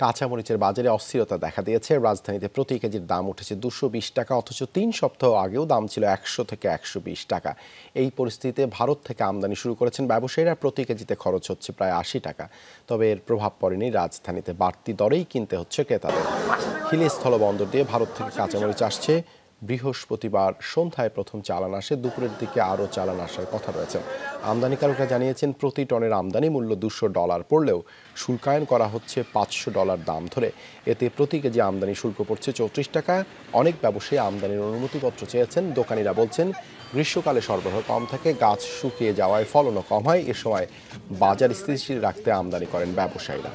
কাঁচামরিচের বাজারে অস্থিরতা দেখা দিয়েছে। রাজধানীতে প্রতি কেজির দাম উঠেছে 220 টাকা, অথচ 3 সপ্তাহ আগেও দাম ছিল 100 থেকে 120 টাকা। এই পরিস্থিতিতে ভারত থেকে আমদানি শুরু করেছেন ব্যবসায়ীরা। প্রতি কেজিতে খরচ হচ্ছে প্রায় 80 টাকা। তবে এর প্রভাব পড়েনি রাজধানীতে, বাড়তি দরেই কিনতে হচ্ছে ক্রেতাদের। হিলি স্থলবন্দর দিয়ে ভারত থেকে কাঁচামরিচ আসছে। বৃহস্পতিবার সন্ধ্যায় প্রথম চালান আসে, দুপুরের দিকে আরও চালান আসার কথা রয়েছে। আমদানিকারকরা জানিয়েছেন প্রতি টনের আমদানি মূল্য $200 পড়লেও শুল্কায়ন করা হচ্ছে $500 দাম ধরে। এতে প্রতি কেজি আমদানি শুল্ক পড়ছে 34 টাকা। অনেক ব্যবসায়ী আমদানির অনুমতিপত্র চেয়েছেন। দোকানিরা বলছেন গ্রীষ্মকালে সরবরাহ কম থাকে, গাছ শুকিয়ে যাওয়ায় ফলনও কম হয়। এ সময় বাজার স্থিতিশীল রাখতে আমদানি করেন ব্যবসায়ীরা।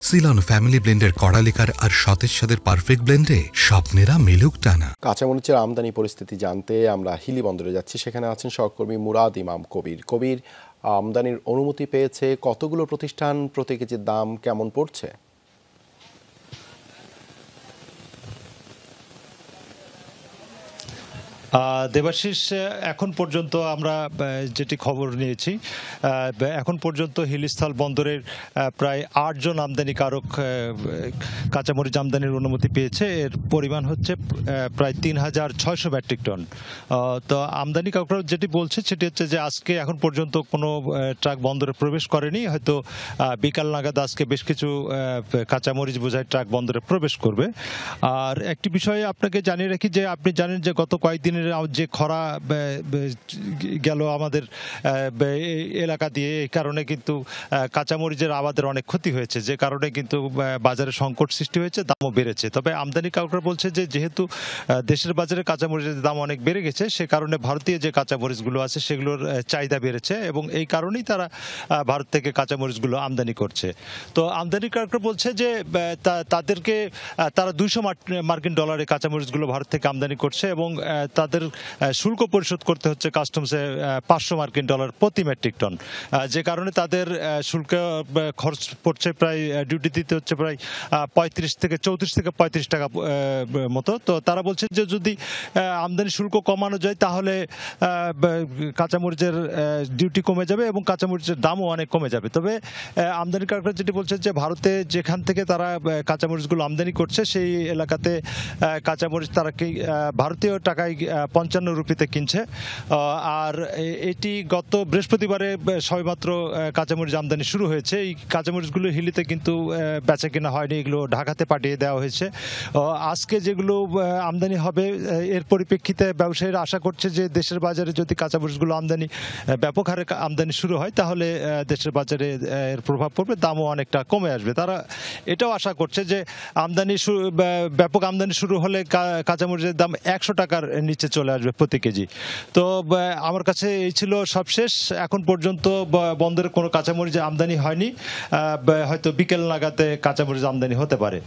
সিলন ফ্যামিলি ব্লেন্ডের কড়ালিকার আর সতেজ স্বাদের পারফেক্ট ব্লেন্ডে স্বপ্নেরা মিলুক টানা। কাঁচামরিচের আমদানি পরিস্থিতি জানতে আমরা হিলি বন্দরে যাচ্ছি। সেখানে আছেন সহকর্মী মুরাদ ইমাম কবির। কবির, আমদানির অনুমতি পেয়েছে কতগুলো প্রতিষ্ঠান? প্রতি কেজির দাম কেমন পড়ছে? দেবাশিস, এখন পর্যন্ত আমরা যেটি খবর নিয়েছি, এখন পর্যন্ত হিলিস্থল বন্দরের প্রায় 8 জন আমদানিকারক কাঁচামরিচ আমদানির অনুমতি পেয়েছে। এর পরিমাণ হচ্ছে প্রায় 3600 মেট্রিক টন। তো আমদানিকারকরা যেটি বলছে সেটি হচ্ছে যে আজকে এখন পর্যন্ত কোনো ট্রাক বন্দরে প্রবেশ করেনি। হয়তো বিকাল নাগাদ আজকে বেশ কিছু কাঁচামরিচ বোঝাই ট্রাক বন্দরে প্রবেশ করবে। আর একটি বিষয়ে আপনাকে জানিয়ে রাখি যে আপনি জানেন যে গত কয়েকদিনের যে খরা গেল আমাদের এলাকা দিয়ে, এই কারণে কিন্তু কাঁচামরিচের আবাদের অনেক ক্ষতি হয়েছে, যে কারণে কিন্তু বাজারে সংকট সৃষ্টি হয়েছে, দামও বেড়েছে। তবে আমদানিকারকরা বলছে যে যেহেতু দেশের বাজারে কাঁচামরিচের দাম অনেক বেড়ে গেছে, সে কারণে ভারতীয় যে কাঁচামরিচগুলো আছে সেগুলোর চাহিদা বেড়েছে এবং এই কারণেই তারা ভারত থেকে কাঁচামরিচগুলো আমদানি করছে। তো আমদানিকারকরা বলছে যে তাদেরকে তারা $200 কাঁচামরিচগুলো ভারত থেকে আমদানি করছে এবং তাদের শুল্ক পরিশোধ করতে হচ্ছে কাস্টমসে $500 প্রতি মেট্রিক টন, যে কারণে তাদের শুল্ক খরচ পড়ছে প্রায়, ডিউটি দিতে হচ্ছে প্রায় 34 থেকে 35 টাকা মতো। তো তারা বলছে যে যদি আমদানি শুল্ক কমানো যায় তাহলে কাঁচামরিচের ডিউটি কমে যাবে এবং কাঁচামরিচের দামও অনেক কমে যাবে। তবে আমদানিকারকরা যেটি বলছে যে ভারতে যেখান থেকে তারা কাঁচামরিচগুলো আমদানি করছে সেই এলাকাতে কাঁচামরিচ তারা ভারতীয় টাকায় 55 রুপিতে কিনছে। আর এটি গত বৃহস্পতিবারে সবেমাত্র কাঁচামরিচ আমদানি শুরু হয়েছে। এই কাঁচামরিচগুলো হিলিতে কিন্তু বেচা কেনা হয়নি, এগুলো ঢাকাতে পাঠিয়ে দেওয়া হয়েছে। আজকে যেগুলো আমদানি হবে এর পরিপ্রেক্ষিতে ব্যবসায়ীরা আশা করছে যে দেশের বাজারে যদি কাঁচামরিচগুলো আমদানি ব্যাপক হারে আমদানি শুরু হয় তাহলে দেশের বাজারে এর প্রভাব পড়বে, দামও অনেকটা কমে আসবে। তারা এটাও আশা করছে যে ব্যাপক আমদানি শুরু হলে কাঁচামরিচের দাম 100 টাকার নিচে চলে আসবে প্রতি কেজি। তো আমার কাছে এই ছিল সবশেষ। এখন পর্যন্ত বন্দরে কোনো কাঁচামরিচ আমদানি হয়নি, হয়তো বিকেল নাগাদে কাঁচামরিচ আমদানি হতে পারে।